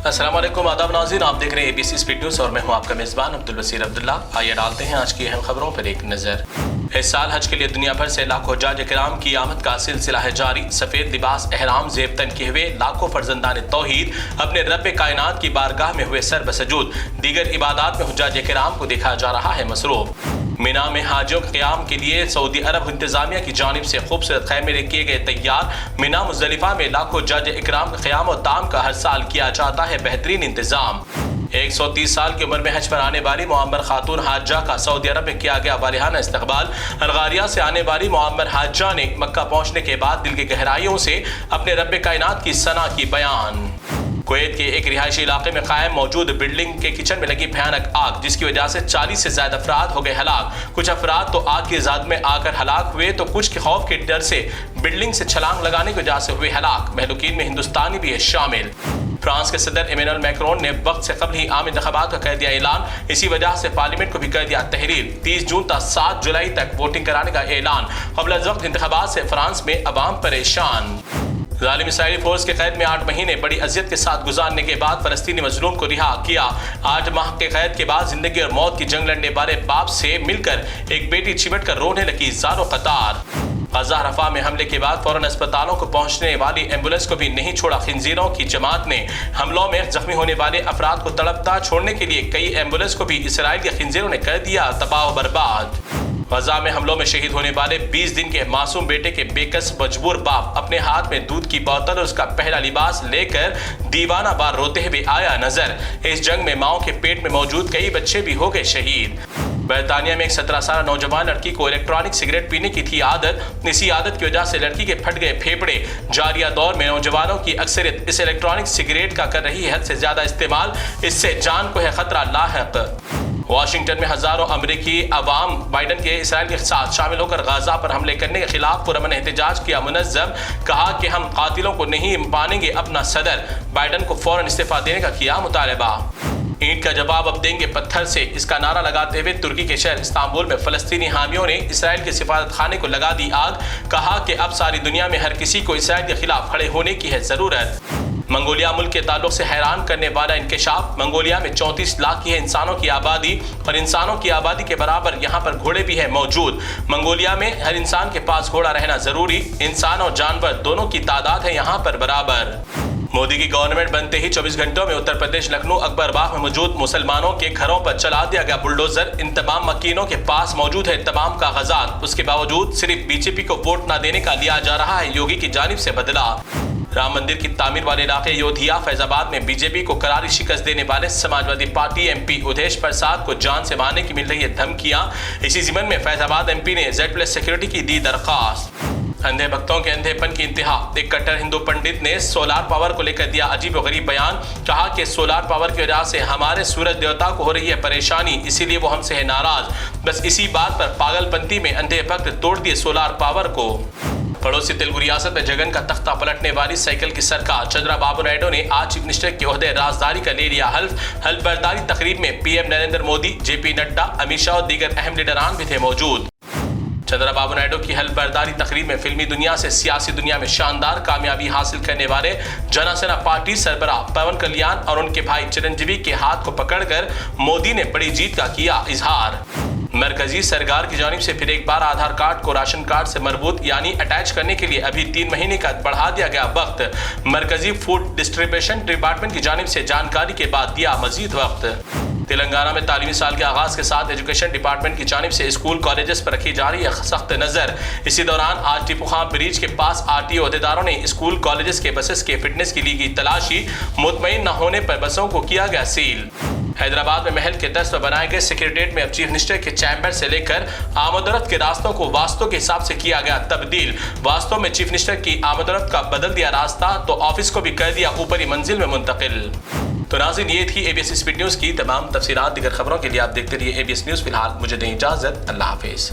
अस्सलाम वालेकुम, आदाब नाज़रीन, आप देख रहे हैं ABC स्पीड न्यूज़ और मैं हूं आपका मेज़बान अब्दुल बसीर अब्दुल्ला। आइए डालते हैं आज की अहम खबरों पर एक नज़र। इस साल हज के लिए दुनिया भर से लाखों हज्जाज किराम की आमद का सिलसिला है जारी। सफ़ेद लिबास एहराम ज़ेब तन किए हुए लाखों फर्जंदान तौहीद अपने रब कायनात की बारगाह में हुए सर बसजूद। दीगर इबादात में हज्जाज किराम को देखा जा रहा है मसरूफ। मीना में हाजियों के क़याम के लिए सऊदी अरब इंतजामिया की जानिब से खूबसूरत खैमे किए गए तैयार। मीना मुज़दलिफ़ा में लाखों हज्जाज इकराम का क़याम और ताम का हर साल किया जाता है बेहतरीन इंतजाम। 130 साल की उम्र में हज पर आने वाली मुअम्मर खातून हाजा का सऊदी अरब में किया गया वालिहाना इस्तकबाल। अलगारिया से आने वाली मुअम्मर हाजा ने मक्का पहुंचने के बाद दिल की गहराइयों से अपने रब कायनात की सना की बयान। कुवैत के एक रिहायशी इलाके में कायम मौजूद बिल्डिंग के किचन में लगी भयानक आग, जिसकी वजह से 40 से ज्यादा अफराद हो गए हलाक। कुछ अफराद तो आग की ज़द में आकर हलाक हुए तो कुछ के खौफ के डर से बिल्डिंग से छलांग लगाने की वजह से हुए हलाक। महलूकीन में हिंदुस्तानी भी है शामिल। फ्रांस के सदर इमैनुअल मैक्रोन ने वक्त से कबल ही आम इंतखाबात का कर दिया ऐलान। इसी वजह से पार्लियामेंट को भी कर दिया तहरीर। 30 जून तक 7 जुलाई तक वोटिंग कराने का ऐलान। कबल वक्त इंतखाबात से फ्रांस में अवाम परेशान। ज़ालिम इसराइली फोर्स के कैद में 8 महीने बड़ी अजियत के साथ गुजारने के बाद फलस्तीनी मजलूम को रिहा किया। 8 माह के कैद के बाद जिंदगी और मौत की जंग लड़ने वाले बाप से मिलकर एक बेटी चिमट कर रोने लगी ज़ारो कतार। गजा रफा में हमले के बाद फौरन अस्पतालों को पहुंचने वाली एम्बुलेंस को भी नहीं छोड़ा। खिंजीरों की जमात ने हमलों में जख्मी होने वाले अफराद को तड़पता छोड़ने के लिए कई एम्बुलेंस को भी इसराइल के खिंजीरों ने कर दिया तबाह बर्बाद। गजा में हमलों में शहीद होने वाले 20 दिन के मासूम बेटे के बेकस मजबूर बाप अपने हाथ में दूध की बोतल और उसका पहला लिबास लेकर दीवाना बार रोते हुए आया नजर। इस जंग में माओ के पेट में मौजूद कई बच्चे भी हो गए शहीद। बरतानिया में एक 17 साल नौजवान लड़की को इलेक्ट्रॉनिक सिगरेट पीने की थी आदत। इसी आदत की वजह से लड़की के फट गए फेफड़े। जारिया दौर में नौजवानों की अक्सरियत इस इलेक्ट्रॉनिक सिगरेट का कर रही है हद से ज्यादा इस्तेमाल। इससे जान को है खतरा लाहिक। वाशिंगटन में हजारों अमेरिकी अवाम बाइडन के इसराइल के साथ शामिल होकर गाजा पर हमले करने के खिलाफ पुरअमन एहतजाज किया मुनज़्ज़म। कहा कि हम कातिलों को नहीं मानेंगे अपना सदर। बाइडन को फौरन इस्तीफा देने का किया मुतालबा। ईंट का जवाब अब देंगे पत्थर से, इसका नारा लगाते हुए तुर्की के शहर इस्तांबुल में फलस्तीनी हामियों ने इसराइल के सिफारत खाने को लगा दी आग। कहा कि अब सारी दुनिया में हर किसी को इसराइल के खिलाफ खड़े होने की है जरूरत। मंगोलिया मुल्क के ताल्लुक से हैरान करने वाला इंकशाफ। मंगोलिया में 34 लाख की है इंसानों की आबादी और इंसानों की आबादी के बराबर यहाँ पर घोड़े भी है मौजूद। मंगोलिया में हर इंसान के पास घोड़ा रहना जरूरी। इंसान और जानवर दोनों की तादाद है यहाँ पर बराबर। मोदी की गवर्नमेंट बनते ही 24 घंटों में उत्तर प्रदेश लखनऊ अकबरबाग में मौजूद मुसलमानों के घरों पर चला दिया गया बुलडोजर। इन तमाम मकीनों के पास मौजूद है तमाम कागजात। उसके बावजूद सिर्फ बीजेपी को वोट न देने का लिया जा रहा है योगी की जानिब से बदला। राम मंदिर की तामीर वाले इलाके योधिया फैजाबाद में बीजेपी को करारी शिकस्त देने वाले समाजवादी पार्टी MP उदेश प्रसाद को जान से मारने की मिल रही है धमकियां। इसी ज़िमन में फैजाबाद MP ने Z+ सिक्योरिटी की दी दरखास्त। अंधे भक्तों के अंधेपन की इंतहा। एक कट्टर हिंदू पंडित ने सोलार पावर को लेकर दिया अजीब और गरीब बयान। कहा कि सोलार पावर की वजह से हमारे सूरज देवता को हो रही है परेशानी, इसीलिए वो हमसे है नाराज। बस इसी बात पर पागलपंती में अंधे भक्त तोड़ दिए सोलार पावर को। पड़ोसी तेलुगु रियासत में जगन का तख्ता पलटने वाली साइकिल की सरकार। चंद्रबाबू नायडू ने आज चीफ मिनिस्टर के ओहदे राजदारी का ले लिया हल्फ बर्दारी तकरीब में PM नरेंद्र मोदी, JP नड्डा, अमित शाह और दीगर अहम लीडरान भी थे मौजूद। चंद्रबाबू नायडू की हल्फ बर्दारी तकरीब में फिल्मी दुनिया से सियासी दुनिया में शानदार कामयाबी हासिल करने वाले जनसेना पार्टी सरबराह पवन कल्याण और उनके भाई चिरंजीवी के हाथ को पकड़कर मोदी ने बड़ी जीत का किया इजहार। मरकजी सरकार की जानिब से फिर एक बार आधार कार्ड को राशन कार्ड से मरबूत यानी अटैच करने के लिए अभी 3 महीने का बढ़ा दिया गया वक्त। मरकजी फूड डिस्ट्रीब्यूशन डिपार्टमेंट की जानिब से जानकारी के बाद दिया मजीद वक्त। तेलंगाना में तालीमी साल के आगाज के साथ एजुकेशन डिपार्टमेंट की जानिब से स्कूल कॉलेजेस पर रखी जा रही है सख्त नजर। इसी दौरान आज टीपू खान ब्रिज के पास RTO अहदेदारों ने स्कूल कॉलेजेस के बसेस के फिटनेस की ली गई तलाशी। मुतमईन न होने पर बसों को किया गया सील। हैदराबाद में महल के दस्त पर बनाए गए सेक्रेटेरिएट में अब चीफ मिनिस्टर के चैम्बर से लेकर आमदरफ्त के रास्तों को वास्तु के हिसाब से किया गया तब्दील। वास्तव में चीफ मिनिस्टर की आमदरफ्त का बदल दिया रास्ता तो ऑफिस को भी कर दिया ऊपरी मंजिल में मुंतकिल। तो नाज़रीन, ये थी ABC स्पीड न्यूज़ की तमाम तफसीलात। दीगर खबरों के लिए आप देखते रहिए ABC न्यूज़। फिलहाल मुझे दें इजाज़त। अल्लाह हाफिज़।